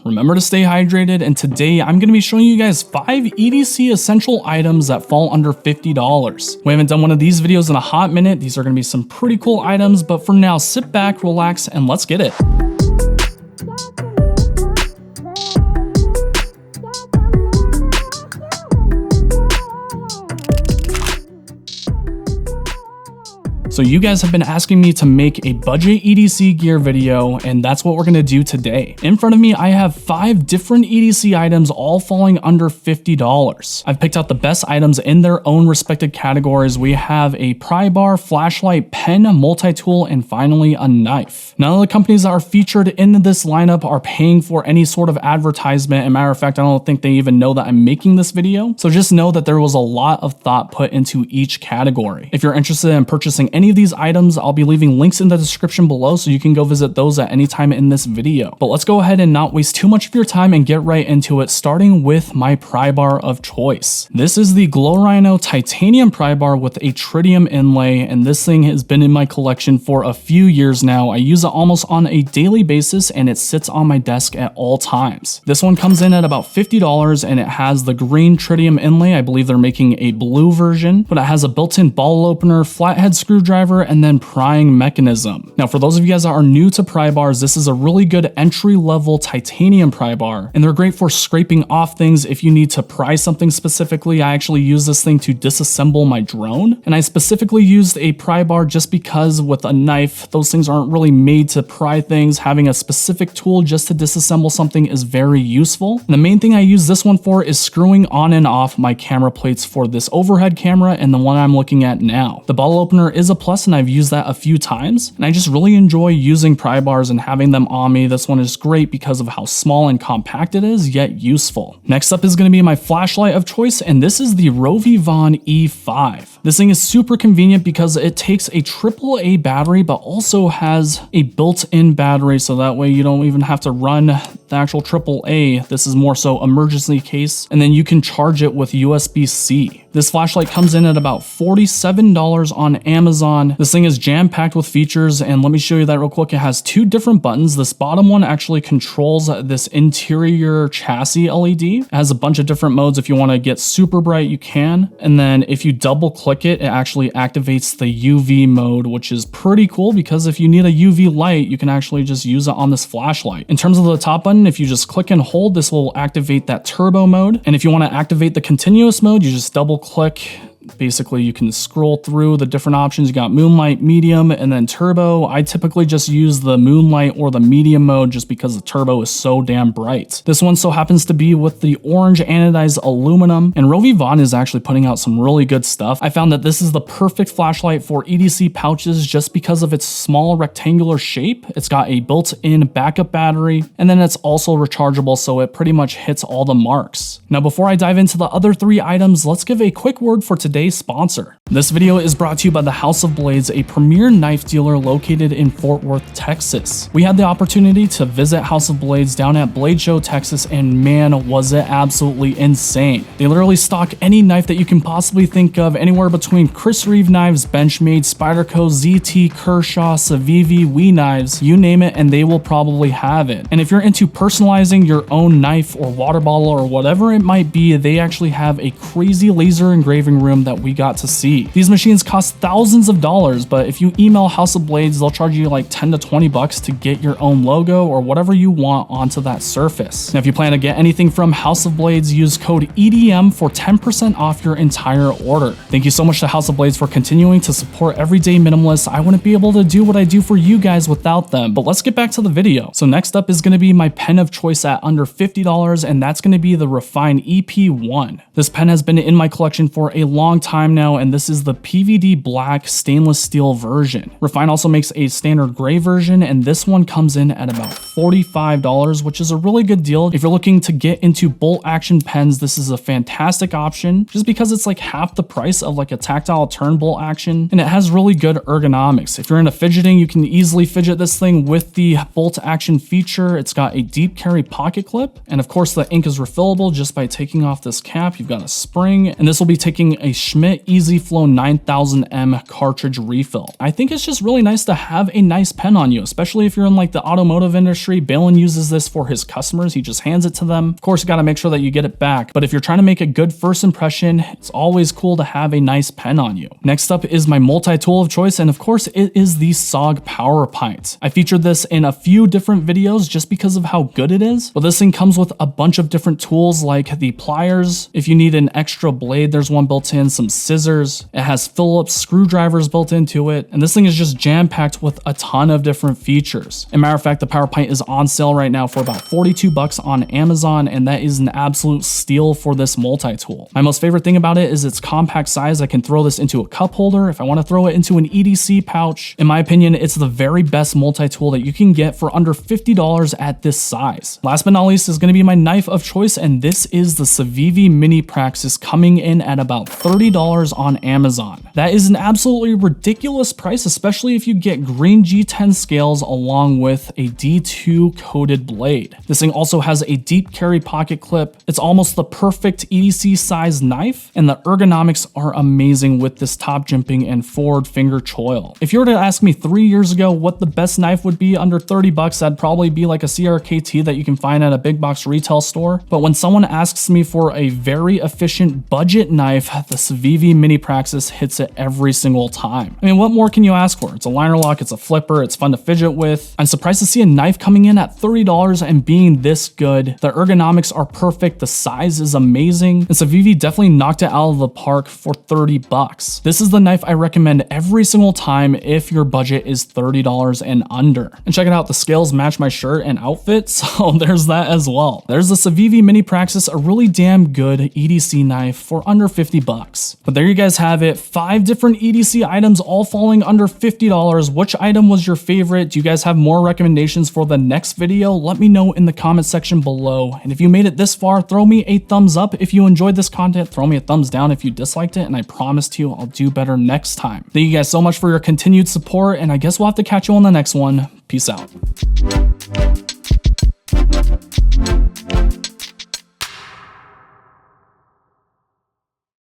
remember to stay hydrated, and today I'm going to be showing you guys 5 EDC essential items that fall under $50. We haven't done one of these videos in a hot minute. These are going to be some pretty cool items, but for now, sit back, relax, and let's get it. So you guys have been asking me to make a budget EDC gear video, and that's what we're gonna do today. In front of me, I have 5 different EDC items all falling under $50. I've picked out the best items in their own respective categories. We have a pry bar, flashlight, pen, multi-tool, and finally a knife. None of the companies that are featured in this lineup are paying for any sort of advertisement. As a matter of fact, I don't think they even know that I'm making this video. So just know that there was a lot of thought put into each category. If you're interested in purchasing any of these items, I'll be leaving links in the description below so you can go visit those at any time in this video. But let's go ahead and not waste too much of your time and get right into it, starting with my pry bar of choice. This is the Glow Rhino titanium pry bar with a tritium inlay, and this thing has been in my collection for a few years now. I use it almost on a daily basis and it sits on my desk at all times. This one comes in at about $50 and it has the green tritium inlay. I believe they're making a blue version, but it has a built-in bottle opener, flathead screwdriver, and then prying mechanism. Now, for those of you guys that are new to pry bars, this is a really good entry-level titanium pry bar, and they're great for scraping off things if you need to pry something specifically. I actually use this thing to disassemble my drone, and I specifically used a pry bar just because with a knife, those things aren't really made to pry things. Having a specific tool just to disassemble something is very useful. And the main thing I use this one for is screwing on and off my camera plates for this overhead camera and the one I'm looking at now. The bottle opener is a plus, and I've used that a few times, and I just really enjoy using pry bars and having them on me. This one is great because of how small and compact it is, yet useful. Next up is going to be my flashlight of choice, and this is the Rovivon E5. This thing is super convenient because it takes a AAA battery but also has a built-in battery, so that way you don't even have to run the actual AAA. This is more so emergency case, and then you can charge it with USB-C. This flashlight comes in at about $47 on Amazon. This thing is jam-packed with features, and let me show you that real quick. It has 2 different buttons. This bottom one actually controls this interior chassis LED. It has a bunch of different modes. If you want to get super bright, you can. And then if you double click it, it actually activates the UV mode, which is pretty cool because if you need a UV light, you can actually just use it on this flashlight. In terms of the top button, if you just click and hold, this will activate that turbo mode. And if you want to activate the continuous mode, you just double click. Basically, you can scroll through the different options. You got moonlight, medium, and then turbo. I typically just use the moonlight or the medium mode just because the turbo is so damn bright. This one so happens to be with the orange anodized aluminum, and Rovivon is actually putting out some really good stuff. I found that this is the perfect flashlight for EDC pouches just because of its small rectangular shape. It's got a built-in backup battery, and then it's also rechargeable, so it pretty much hits all the marks. Now, before I dive into the other 3 items, let's give a quick word for today's sponsor. This video is brought to you by the House of Blades, a premier knife dealer located in Fort Worth, Texas. We had the opportunity to visit House of Blades down at Blade Show, Texas, and man, was it absolutely insane. They literally stock any knife that you can possibly think of, anywhere between Chris Reeve knives, Benchmade, Spyderco, ZT, Kershaw, Civivi, WE knives, you name it, and they will probably have it. And if you're into personalizing your own knife or water bottle or whatever it might be, they actually have a crazy laser engraving room that we got to see. These machines cost thousands of dollars, but if you email House of Blades, they'll charge you like 10 to 20 bucks to get your own logo or whatever you want onto that surface. Now, if you plan to get anything from House of Blades, use code EDM for 10% off your entire order. Thank you so much to House of Blades for continuing to support Everyday Minimalist. I wouldn't be able to do what I do for you guys without them, but let's get back to the video. So next up is going to be my pen of choice at under $50, and that's going to be the Refine EP1. This pen has been in my collection for a long time now, and this is the PVD black stainless steel version. Refine also makes a standard gray version, and this one comes in at about $45, which is a really good deal. If you're looking to get into bolt action pens, this is a fantastic option just because it's like half the price of like a tactile turn bolt action, and it has really good ergonomics. If you're into fidgeting, you can easily fidget this thing with the bolt action feature. It's got a deep carry pocket clip, and of course the ink is refillable just by taking off this cap. You've got a spring, and this will be taking a Schmidt Easy Flow 9000M cartridge refill. I think it's just really nice to have a nice pen on you, especially if you're in like the automotive industry industry. Balin uses this for his customers. He just hands it to them. Of course, you gotta make sure that you get it back. But if you're trying to make a good first impression, it's always cool to have a nice pen on you. Next up is my multi-tool of choice, and of course it is the SOG Power Pint. I featured this in a few different videos just because of how good it is, but this thing comes with a bunch of different tools like the pliers. If you need an extra blade, there's one built in, some scissors. It has Phillips screwdrivers built into it, and this thing is just jam-packed with a ton of different features. As a matter of fact, the Power Pint is on sale right now for about 42 bucks on Amazon, and that is an absolute steal for this multi-tool. My most favorite thing about it is its compact size. I can throw this into a cup holder if I want to throw it into an EDC pouch. In my opinion, it's the very best multi-tool that you can get for under $50 at this size. Last but not least is going to be my knife of choice, and this is the Civivi Mini Praxis, coming in at about $30 on Amazon. That is an absolutely ridiculous price, especially if you get green G10 scales along with a D2 coated blade. This thing also has a deep carry pocket clip. It's almost the perfect EDC size knife, and the ergonomics are amazing with this top jimping and forward finger choil. If you were to ask me 3 years ago what the best knife would be under 30 bucks, that'd probably be like a CRKT that you can find at a big box retail store. But when someone asks me for a very efficient budget knife, the Civivi Mini Praxis hits it every single time. I mean, what more can you ask for? It's a liner lock, it's a flipper, it's fun to fidget with. I'm surprised to see a knife coming in at $30 and being this good. The ergonomics are perfect, the size is amazing, and Civivi definitely knocked it out of the park for 30 bucks. This is the knife I recommend every single time if your budget is $30 and under. And check it out, the scales match my shirt and outfit, so there's that as well. There's the Civivi Mini Praxis, a really damn good EDC knife for under 50 bucks. But there you guys have it, 5 different EDC items all falling under $50. Which item was your favorite? Do you guys have more recommendations for the next video? Let me know in the comment section below. And if you made it this far, throw me a thumbs up if you enjoyed this content, throw me a thumbs down if you disliked it, and I promise to you I'll do better next time. Thank you guys so much for your continued support, and I guess we'll have to catch you on the next one. Peace out.